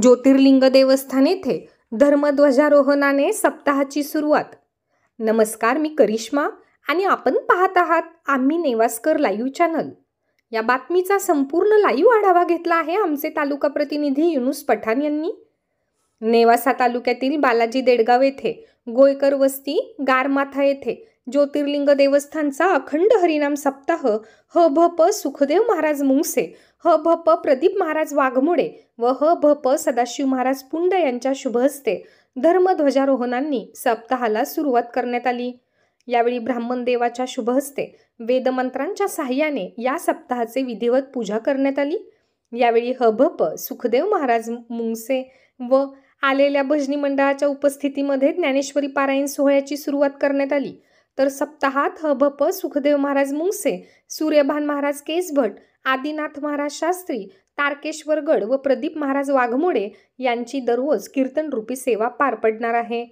ज्योतिर्लिंग देवस्थान येथे धर्मध्वजारोहणाने सप्ताहाची सुरुवात। नमस्कार, मी करिश्मा आणि आपण पाहत आहात आम्ही नेवास्कर लाईव्ह चॅनल। या बातमीचा संपूर्ण लाईव्ह आढावा घेतला आहे आमचे तालुका प्रतिनिधी युनुस पठाण यांनी। नेवासा तालुक्यातील बालाजी देडगाव येथे गोयकर वस्ती गारमाथा येथे ज्योतिर्लिंग देवस्थानचा अखंड हरिनाम सप्ताह ह.भ.प. सुखदेव महाराज मुंगसे, ह.भ.प. प्रदीप महाराज वाघमोडे व ह.भ.प. सदाशिव महाराज पुंड यांच्या शुभ हस्ते धर्मध्वजारोहणांनी सप्ताहाला सुरुवात करण्यात आली। यावेळी ब्राह्मण देवाच्या शुभ हस्ते वेदमंत्रांच्या साहाय्याने या सप्ताहाचे विधिवत पूजा करण्यात आली। यावेळी ह.भ.प. सुखदेव महाराज मुंगसे व आलेल्या भजनी मंडळाच्या उपस्थितीमध्ये ज्ञानेश्वरी पारायण सोहळ्याची सुरुवात करण्यात आली। तर सप्ताहात ह.भ.प. सुखदेव महाराज मुंगसे, सूर्यभान महाराज केसभट, आदिनाथ महाराज शास्त्री, तारकेश्वर गड व प्रदीप महाराज वाघमोडे यांची दररोज कीर्तन रूपी सेवा पार पडणार आहे।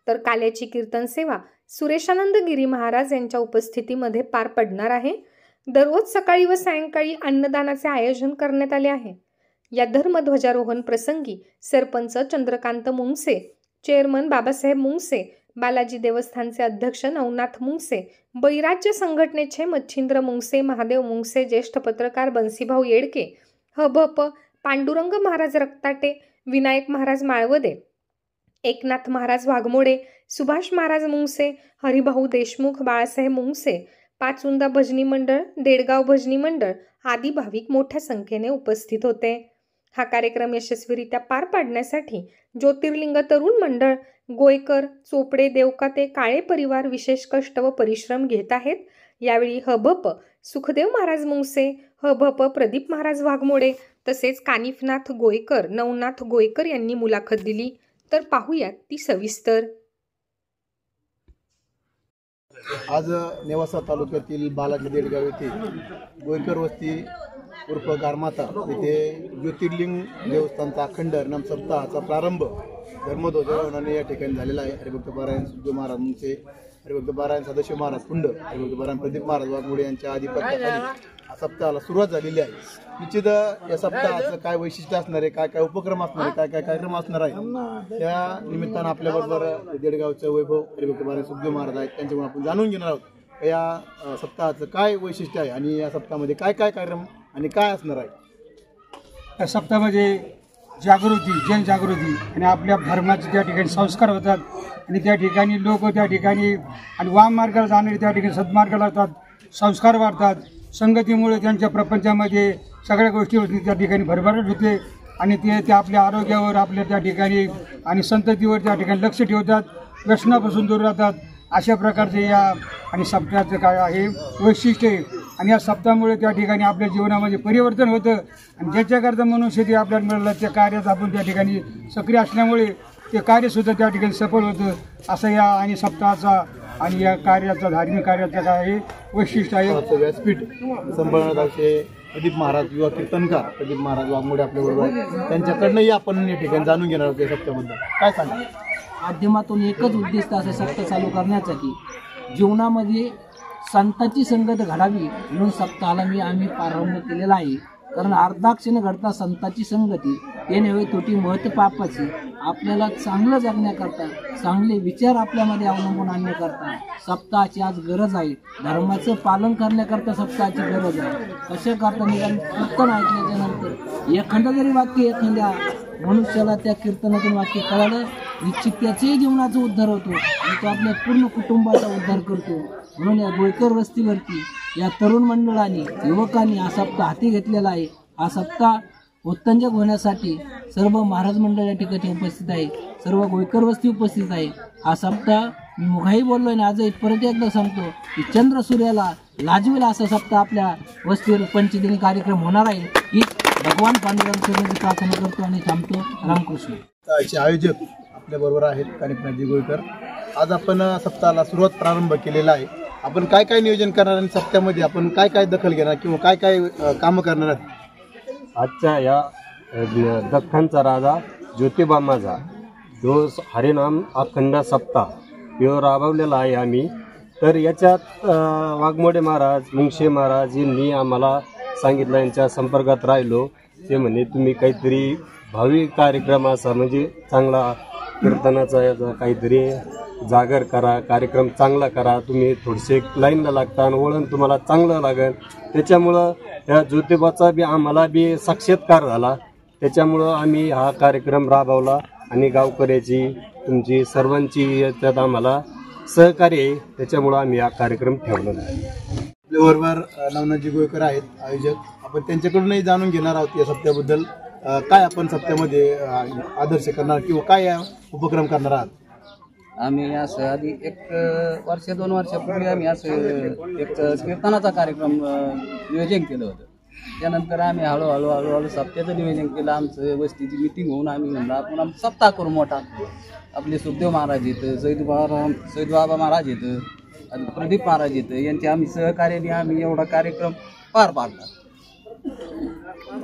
तर काल्याची कीर्तन सेवा सुरेशानंद गिरी महाराज यांच्या उपस्थितीमध्ये पार पडणार आहे। दररोज सकाळी व सायंकाळी अन्नदानाचे आयोजन करण्यात आले आहे। या धर्मध्वजारोहण प्रसंगी सरपंच चंद्रकांत मुंगसे, चेअरमन बाबासाहेब मुंगसे, बालाजी देवस्थानचे अध्यक्ष नवनाथ मुंगसे, बैराज्य संघटनेचे मच्छिंद्र मुंगसे, महादेव मुंगसे, ज्येष्ठ पत्रकार बंसीभाऊ येडके, ह.भ.प. पांडुरंग महाराज रक्ताटे, विनायक महाराज माळवदे, एकनाथ महाराज वाघमोडे, सुभाष महाराज मुंगसे, हरिभाऊ देशमुख, बाळासाहेब मुंगसे, पाचुंदा भजनी मंडळ, देडगाव भजनी मंडळ आदी भाविक मोठ्या संख्येने उपस्थित होते। हा कार्यक्रम यशस्वीरित्या पार पाडण्यासाठी ज्योतिर्लिंग तरुण मंडळ, गोयकर, चोपडे, देवकाते, काळे परिवार विशेष कष्ट व परिश्रम घेत आहेत। यावेळी ह.भ.प. सुखदेव महाराज मुंगसे, ह.भ.प. प्रदीप महाराज वाघमोडे तसेच कानिफनाथ गोयकर, नवनाथ गोयकर यांनी मुलाखत दिली। तर पाहूयात ती सविस्तर। आज नेवासा तालुक्यातील बालाजी देडगाव येथे गोयकर वस्ती उर्फ गारमाथा येथे ज्योतिर्लिंग देवस्थानचा अखंड हरिनाम सप्ताहाचा प्रारंभ धर्मध्वजारोहणाने या ठिकाणी झालेला आहे। हरिभक्त पारायण सुखदेव महाराज मुंगसे, हरिभक्त पारायण सदाशिव महाराज पुंड, हरिभक्त पारायण प्रदीप महाराज वाघमोडे यांच्या आधिपत्याखाली सप्ताहाला सुरुवात झालेली आहे। निश्चित या सप्ताहाचं काय वैशिष्ट्य असणार आहे, काय काय उपक्रम असणार आहे, काय काय कार्यक्रम असणार आहे, त्या निमित्तानं आपल्याबरोबर देडगावचे वैभव हरिभक्त पारायण सुखदेव महाराज आहेत, त्यांच्याकडून आपण जाणून घेणार आहोत या सप्ताहाचं काय वैशिष्ट्य आहे आणि या सप्ताहामध्ये काय काय कार्यक्रम आणि काय असणार आहे। या सप्ताहामध्ये जागृती, जनजागृती आणि आपल्या धर्माचे त्या ठिकाणी संस्कार होतात आणि त्या ठिकाणी लोक त्या ठिकाणी आणि वाम मार्गाला जाणारे त्या ठिकाणी सद्मार्गाला जातात, संस्कार वाढतात। संगतीमुळे त्यांच्या प्रपंचामध्ये सगळ्या गोष्टी त्या ठिकाणी भरभराट होते आणि ते आपल्या आरोग्यावर, आपल्या त्या ठिकाणी आणि संततीवर त्या ठिकाणी लक्ष ठेवतात, व्यसनापासून दूर राहतात। अशा प्रकारचे या आणि सप्ताहाचं काय आहे वैशिष्ट्य आहे आणि या सप्ताहामुळे त्या ठिकाणी आपल्या जीवनामध्ये परिवर्तन होतं आणि ज्याच्याकरता मनुष्य ते आपल्याला मिळालं त्या कार्यात आपण त्या ठिकाणी सक्रिय असल्यामुळे ते कार्यसुद्धा त्या ठिकाणी सफल होतं। असं या आणि सप्ताहाचा आणि या कार्याचा, धार्मिक कार्याचा काय आहे वैशिष्ट्य आहे। व्यासपीठ संभाळणारे प्रदीप महाराज युवा कीर्तनकार प्रदीप महाराज वाघमोडे आपल्याबरोबर आहेत, त्यांच्याकडनंही आपण या ठिकाणी जाणून घेणार आहोत। या सप्त्याबद्दल काय सांगा? माध्यमातून एकच उद्दिष्ट असं सप्ताह चालू करण्याचं की जीवनामध्ये संतांची संगत घडावी म्हणून सप्ताहाला आम्ही प्रारंभ केलेला आहे। कारण अर्धाक्षण घडता संतांची संगती ते नव्हे तोटी महत पापाची। आपल्याला चांगलं जगण्याकरता, चांगले विचार आपल्यामध्ये अवलंबून आणण्याकरता सप्ताहाची आज गरज आहे। धर्माचं पालन करण्याकरता सप्ताहाची गरज आहे। कशा करता निदान कीर्तन ऐकल्याच्या नंतर एखादा जरी वाक्य एखाद्या मनुष्याला त्या कीर्तनातून वाक्य कळालं निश्चित त्याच्याही जीवनाचा उद्धार होतो आणि तो आपल्या पूर्ण कुटुंबाचा उद्धार करतो। म्हणून या गोयकर वस्तीवरती या तरुण मंडळाने, युवकांनी हा सप्ताह हाती घेतलेला आहे। हा सप्ताह उत्तंजक होण्यासाठी सर्व महाराज मंडळ या ठिकाणी उपस्थित आहे, सर्व गोयकर वस्ती उपस्थित आहे। हा सप्ताह मी मुघाही बोललोय ना, आजही परत एकदा सांगतो की चंद्र सूर्याला लाजवेल असा सप्ताह आपल्या वस्तीवर पंचदिनी कार्यक्रम होणार आहे। ही भगवान पांडुरंगाची प्रार्थना करतो आणि थांबतो। रामकृष्ण। त्याचे आयोजक आपल्याबरोबर आहेत कानिफनाथजी गोयकर। आज आपण सप्ताहाला सुरुवात प्रारंभ केलेला आहे। आपण काय काय नियोजन करणार आणि सप्त्यामध्ये आपण काय काय दखल घेणार किंवा काय काय कामं करणार आहात? आजच्या या दख्खनचा राजा ज्योतिबा माझा जो हरिनाम अखंड सप्ताह यो राबवलेला आहे आम्ही। तर याच्यात वाघमोडे महाराज, मुंगसे महाराज यांनी आम्हाला सांगितलं, यांच्या संपर्कात राहिलो। ते म्हणे तुम्ही काहीतरी भावी कार्यक्रम असा म्हणजे चांगला कीर्तनाचा याचा काहीतरी जागर करा, कार्यक्रम चांगला करा. तुम्ही थोडेसे लाईनला लागता आणि वळण तुम्हाला चांगलं लागेल. त्याच्यामुळं त्या ज्योतिबाचा बी आम्हाला बी साक्षात्कार झाला. त्याच्यामुळं आम्ही हा कार्यक्रम राबवला आणि गावकऱ्याची तुमची सर्वांची याच्यात आम्हाला सहकार्य आहे. त्याच्यामुळं आम्ही हा कार्यक्रम ठेवलेला आहे. आपल्याबरोबर नवनाथजी गोयकर आहेत आयोजक. आपण त्यांच्याकडूनही जाणून घेणार आहोत या सप्त्याबद्दल. काय आपण सप्त्यामध्ये आदर्श करणार किंवा काय उपक्रम करणार आहात? आम्ही असं आधी 1-2 वर्षापूर्वी आम्ही असं एक कीर्तनाचा कार्यक्रम नियोजन केलं होतं. त्यानंतर आम्ही हळूहळू सप्त्याचं नियोजन केलं. आमचं वस्तीची मिटिंग होऊन आम्ही म्हणलं आपण आमचा सप्ताह करू मोठा. आपले सुखदेव महाराज येतं, सैदबाबा महाराज येतं, प्रदीप महाराज येतं, यांच्या आम्ही सहकार्याने आम्ही एवढा कार्यक्रम पार पाडला.